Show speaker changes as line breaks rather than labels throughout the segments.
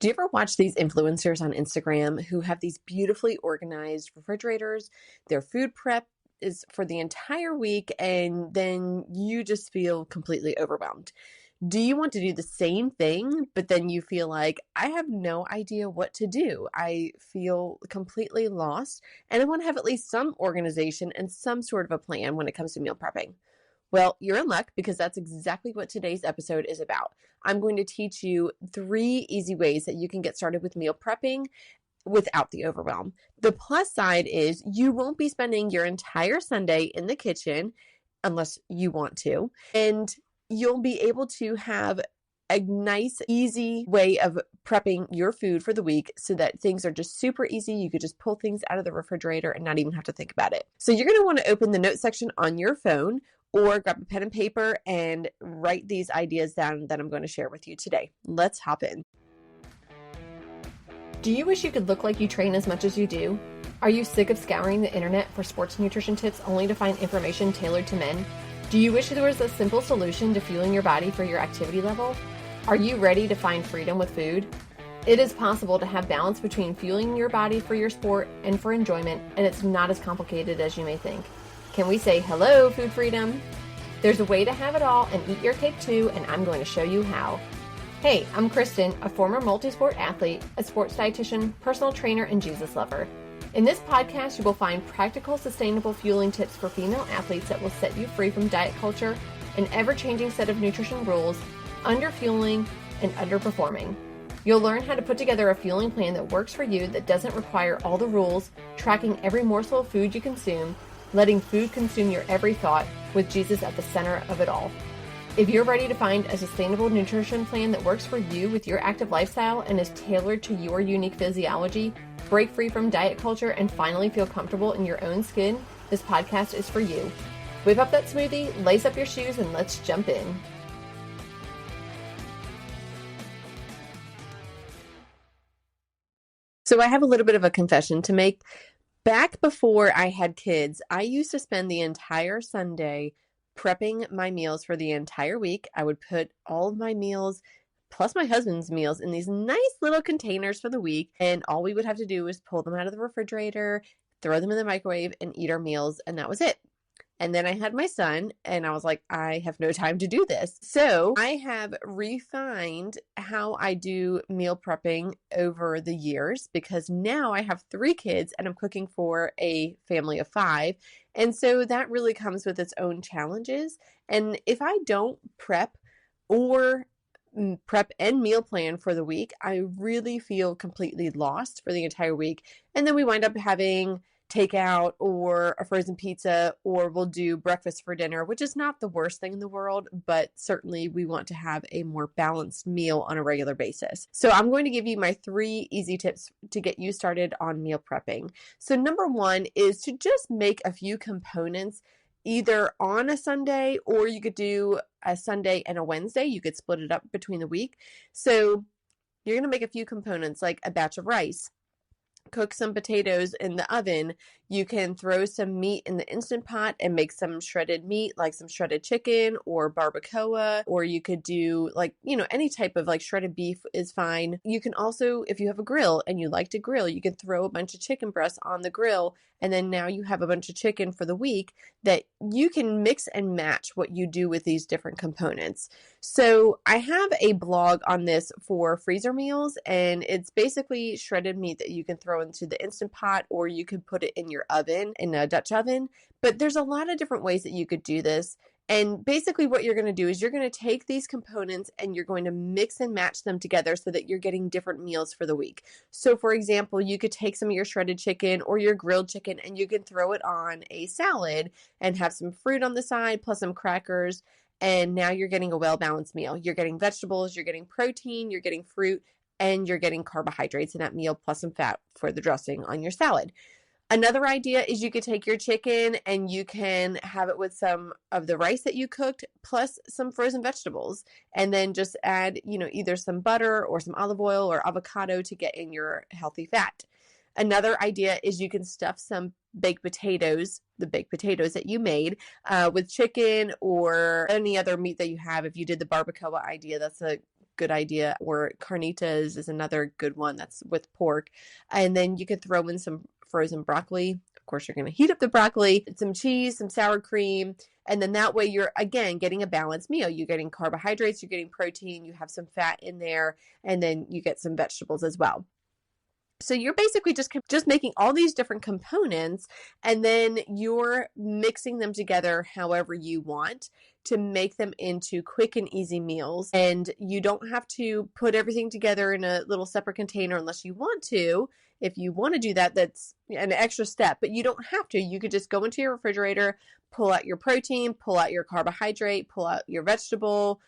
Do you ever watch these influencers on Instagram who have these beautifully organized refrigerators? Their food prep is for the entire week, and then you just feel completely overwhelmed. Do you want to do the same thing, but then you feel like, I have no idea what to do? I feel completely lost, and I want to have at least some organization and some sort of a plan when it comes to meal prepping. Well, you're in luck because that's exactly what today's episode is about. I'm going to teach you 3 easy ways that you can get started with meal prepping without the overwhelm. The plus side is you won't be spending your entire Sunday in the kitchen unless you want to, and you'll be able to have a nice, easy way of prepping your food for the week so that things are just super easy. You could just pull things out of the refrigerator and not even have to think about it. So you're going to want to open the notes section on your phone or grab a pen and paper and write these ideas down that I'm going to share with you today. Let's hop in.
Do you wish you could look like you train as much as you do? Are you sick of scouring the internet for sports nutrition tips only to find information tailored to men? Do you wish there was a simple solution to fueling your body for your activity level? Are you ready to find freedom with food? It is possible to have balance between fueling your body for your sport and for enjoyment, and it's not as complicated as you may think. Can we say hello, food freedom? There's a way to have it all and eat your cake too, and I'm going to show you how. Hey, I'm Kristen, a former multi-sport athlete, a sports dietitian, personal trainer, and Jesus lover. In this podcast, you will find practical, sustainable fueling tips for female athletes that will set you free from diet culture, an ever-changing set of nutrition rules, underfueling, and underperforming. You'll learn how to put together a fueling plan that works for you, that doesn't require all the rules, tracking every morsel of food you consume, letting food consume your every thought, with Jesus at the center of it all. If you're ready to find a sustainable nutrition plan that works for you with your active lifestyle and is tailored to your unique physiology, break free from diet culture, and finally feel comfortable in your own skin, this podcast is for you. Whip up that smoothie, lace up your shoes, and let's jump in.
So I have a little bit of a confession to make. Back before I had kids, I used to spend the entire Sunday prepping my meals for the entire week. I would put all of my meals plus my husband's meals in these nice little containers for the week, and all we would have to do was pull them out of the refrigerator, throw them in the microwave, and eat our meals, and that was it. And then I had my son, and I was like, I have no time to do this. So I have refined how I do meal prepping over the years, because now I have 3 kids and I'm cooking for a family of 5. And so that really comes with its own challenges. And if I don't prep or prep and meal plan for the week, I really feel completely lost for the entire week. And then we wind up having takeout or a frozen pizza, or we'll do breakfast for dinner, which is not the worst thing in the world, but certainly we want to have a more balanced meal on a regular basis. So I'm going to give you my 3 easy tips to get you started on meal prepping. So number 1 is to just make a few components either on a Sunday, or you could do a Sunday and a Wednesday. You could split it up between the week. So you're going to make a few components, like a batch of rice. Cook some potatoes in the oven. You can throw some meat in the Instant Pot and make some shredded meat, like some shredded chicken or barbacoa, or you could do any type of shredded beef is fine. You can also, if you have a grill and you like to grill, you can throw a bunch of chicken breasts on the grill, and then now you have a bunch of chicken for the week that you can mix and match what you do with these different components. So I have a blog on this for freezer meals, and it's basically shredded meat that you can throw into the Instant Pot, or you could put it in your oven, in a Dutch oven. But there's a lot of different ways that you could do this. And basically what you're going to do is you're going to take these components and you're going to mix and match them together so that you're getting different meals for the week. So for example, you could take some of your shredded chicken or your grilled chicken and you can throw it on a salad and have some fruit on the side plus some crackers. And now you're getting a well-balanced meal. You're getting vegetables, you're getting protein, you're getting fruit, and you're getting carbohydrates in that meal plus some fat for the dressing on your salad. Another idea is you could take your chicken and you can have it with some of the rice that you cooked plus some frozen vegetables, and then just add, either some butter or some olive oil or avocado to get in your healthy fat. Another idea is you can stuff some baked potatoes, the baked potatoes that you made, with chicken or any other meat that you have. If you did the barbacoa idea, that's a good idea. Or carnitas is another good one that's with pork. And then you could throw in some frozen broccoli. Of course, you're going to heat up the broccoli, some cheese, some sour cream. And then that way you're, again, getting a balanced meal. You're getting carbohydrates, you're getting protein, you have some fat in there, and then you get some vegetables as well. So you're basically just making all these different components, and then you're mixing them together however you want to make them into quick and easy meals. And you don't have to put everything together in a little separate container unless you want to. If you want to do that, that's an extra step, but you don't have to. You could just go into your refrigerator, pull out your protein, pull out your carbohydrate, pull out your vegetable.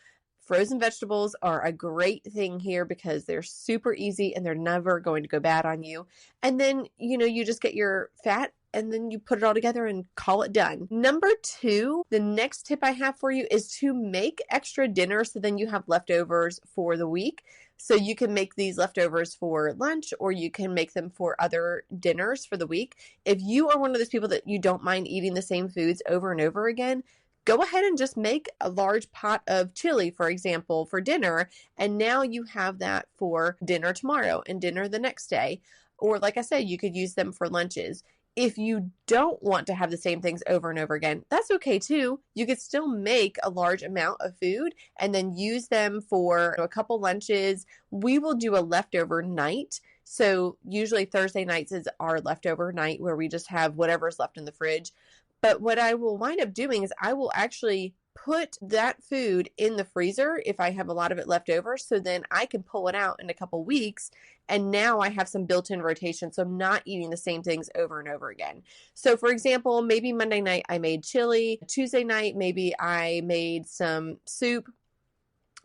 Frozen vegetables are a great thing here because they're super easy and they're never going to go bad on you. And then, you just get your fat and then you put it all together and call it done. Number 2, the next tip I have for you is to make extra dinner so then you have leftovers for the week. So you can make these leftovers for lunch or you can make them for other dinners for the week. If you are one of those people that you don't mind eating the same foods over and over again, go ahead and just make a large pot of chili, for example, for dinner. And now you have that for dinner tomorrow and dinner the next day. Or like I said, you could use them for lunches. If you don't want to have the same things over and over again, that's okay too. You could still make a large amount of food and then use them for a couple lunches. We will do a leftover night. So usually Thursday nights is our leftover night where we just have whatever's left in the fridge. But what I will wind up doing is I will actually put that food in the freezer if I have a lot of it left over, so then I can pull it out in a couple weeks, and now I have some built-in rotation, so I'm not eating the same things over and over again. So for example, maybe Monday night I made chili, Tuesday night maybe I made some soup,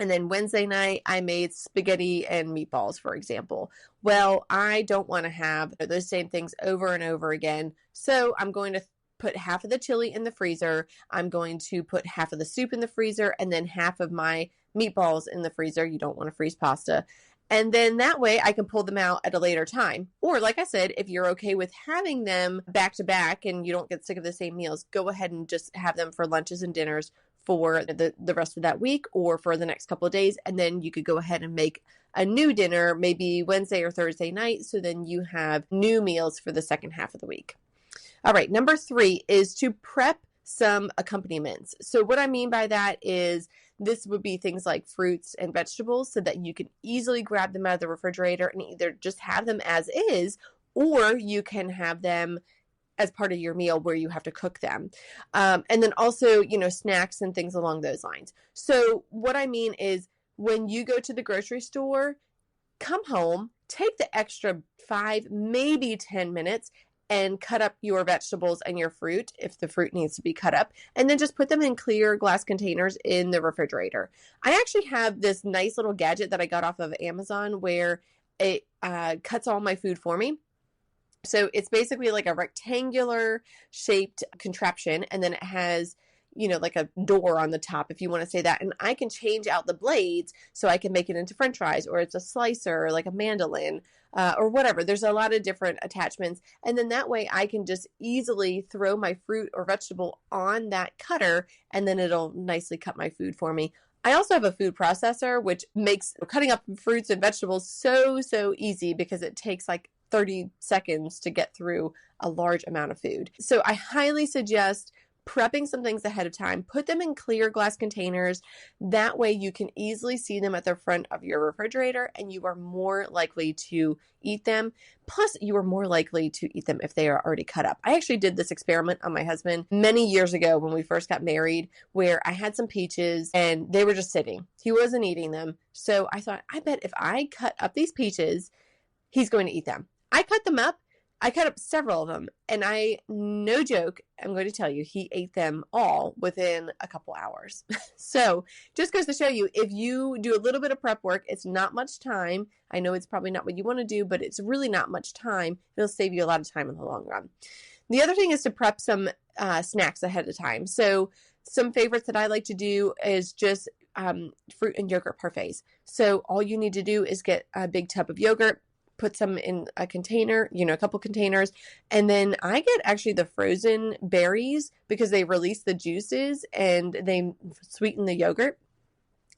and then Wednesday night I made spaghetti and meatballs, for example. Well, I don't want to have those same things over and over again, so I'm going to put half of the chili in the freezer. I'm going to put half of the soup in the freezer and then half of my meatballs in the freezer. You don't want to freeze pasta. And then that way I can pull them out at a later time. Or like I said, if you're okay with having them back to back and you don't get sick of the same meals, go ahead and just have them for lunches and dinners for the rest of that week or for the next couple of days. And then you could go ahead and make a new dinner, maybe Wednesday or Thursday night. So then you have new meals for the second half of the week. All right, number 3 is to prep some accompaniments. So what I mean by that is this would be things like fruits and vegetables so that you can easily grab them out of the refrigerator and either just have them as is, or you can have them as part of your meal where you have to cook them. And then also, snacks and things along those lines. So what I mean is when you go to the grocery store, come home, take the extra 5, maybe 10 minutes and cut up your vegetables and your fruit if the fruit needs to be cut up, and then just put them in clear glass containers in the refrigerator. I actually have this nice little gadget that I got off of Amazon where it cuts all my food for me. So it's basically like a rectangular shaped contraption, and then it has like a door on the top, if you want to say that. And I can change out the blades so I can make it into French fries, or it's a slicer, like a mandolin, or whatever. There's a lot of different attachments. And then that way I can just easily throw my fruit or vegetable on that cutter, and then it'll nicely cut my food for me. I also have a food processor, which makes cutting up fruits and vegetables so easy because it takes like 30 seconds to get through a large amount of food. So I highly suggest prepping some things ahead of time. Put them in clear glass containers. That way you can easily see them at the front of your refrigerator and you are more likely to eat them. Plus, you are more likely to eat them if they are already cut up. I actually did this experiment on my husband many years ago when we first got married, where I had some peaches and they were just sitting. He wasn't eating them. So I thought, I bet if I cut up these peaches, he's going to eat them. I cut them up. I cut up several of them, and no joke, I'm going to tell you, he ate them all within a couple hours. So just goes to show you, if you do a little bit of prep work, it's not much time. I know it's probably not what you want to do, but it's really not much time. It'll save you a lot of time in the long run. The other thing is to prep some snacks ahead of time. So some favorites that I like to do is just fruit and yogurt parfaits. So all you need to do is get a big tub of yogurt, put some in a container, a couple containers. And then I get actually the frozen berries because they release the juices and they sweeten the yogurt.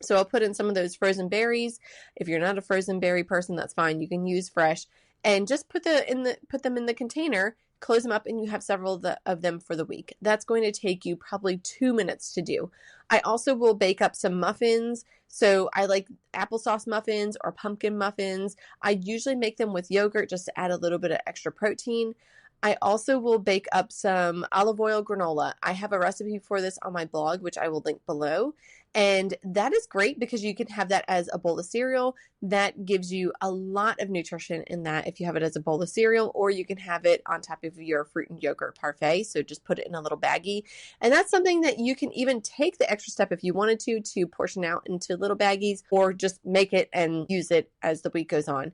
So I'll put in some of those frozen berries. If you're not a frozen berry person, that's fine. You can use fresh, and just put them in the container, close them up, and you have several of them for the week. That's going to take you probably 2 minutes to do. I also will bake up some muffins. So I like applesauce muffins or pumpkin muffins. I usually make them with yogurt just to add a little bit of extra protein. I also will bake up some olive oil granola. I have a recipe for this on my blog, which I will link below. And that is great because you can have that as a bowl of cereal. That gives you a lot of nutrition in that if you have it as a bowl of cereal, or you can have it on top of your fruit and yogurt parfait. So just put it in a little baggie. And that's something that you can even take the extra step if you wanted to portion out into little baggies, or just make it and use it as the week goes on.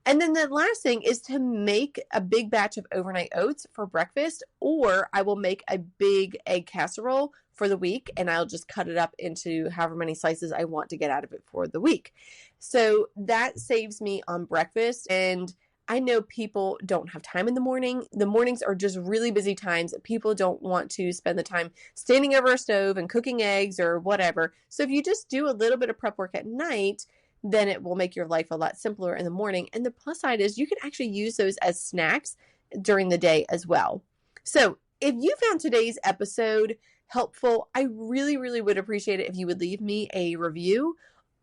And then the last thing is to make a big batch of overnight oats for breakfast, or I will make a big egg casserole for the week, and I'll just cut it up into however many slices I want to get out of it for the week. So that saves me on breakfast. And I know people don't have time in the morning. The mornings are just really busy times. People don't want to spend the time standing over a stove and cooking eggs or whatever. So if you just do a little bit of prep work at night, then it will make your life a lot simpler in the morning. And the plus side is you can actually use those as snacks during the day as well. So if you found today's episode helpful, I really, really would appreciate it if you would leave me a review.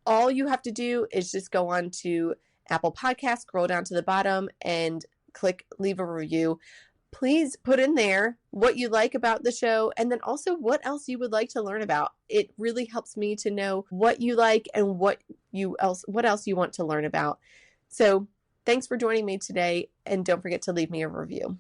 All you have to do is just go on to Apple Podcasts, scroll down to the bottom, and click leave a review. Please put in there what you like about the show, and then also what else you would like to learn about. It really helps me to know what you like and what else you want to learn about. So thanks for joining me today, and don't forget to leave me a review.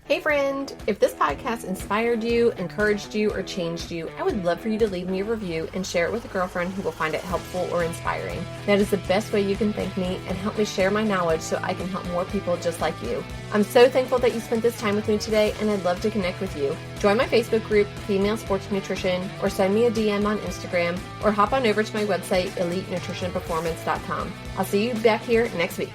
Hey friend, if this podcast inspired you, encouraged you, or changed you, I would love for you to leave me a review and share it with a girlfriend who will find it helpful or inspiring. That is the best way you can thank me and help me share my knowledge so I can help more people just like you. I'm so thankful that you spent this time with me today, and I'd love to connect with you. Join my Facebook group, Female Sports Nutrition, or send me a DM on Instagram, or hop on over to my website, EliteNutritionPerformance.com. I'll see you back here next week.